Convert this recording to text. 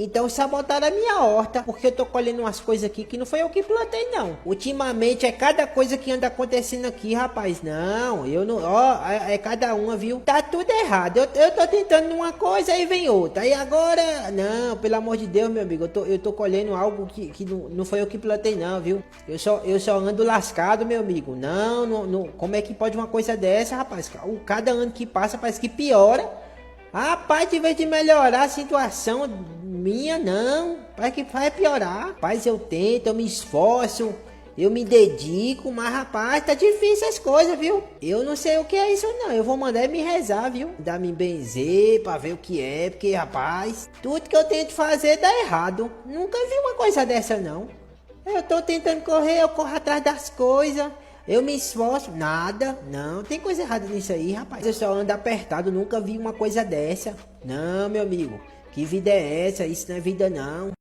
Então sabotaram a minha horta, porque eu tô colhendo umas coisas aqui que não foi eu que plantei não. Ultimamente é cada coisa que anda acontecendo aqui, rapaz. Não, eu não, ó, é cada uma, viu? Tá tudo errado. Eu tô tentando uma coisa, aí vem outra. Aí agora, não, pelo amor de Deus, meu amigo, eu tô colhendo algo que não foi eu que plantei não, viu? Eu só ando lascado, meu amigo. Não, não, como é que pode uma coisa dessa, rapaz? Cada ano que passa parece que piora. Rapaz, de vez de melhorar a situação minha, não. Parece que vai piorar. Rapaz, eu tento, eu me esforço, eu me dedico, mas rapaz, tá difícil as coisas, viu? Eu não sei o que é isso, não. Eu vou mandar me rezar, viu? Dar me benzer pra ver o que é, porque rapaz, tudo que eu tento fazer dá errado. Nunca vi uma coisa dessa, não. Eu tô tentando correr, eu corro atrás das coisas. Eu me esforço, nada, não, tem coisa errada nisso aí, rapaz. Eu só ando apertado, nunca vi uma coisa dessa. Não, meu amigo, que vida é essa? Isso não é vida não.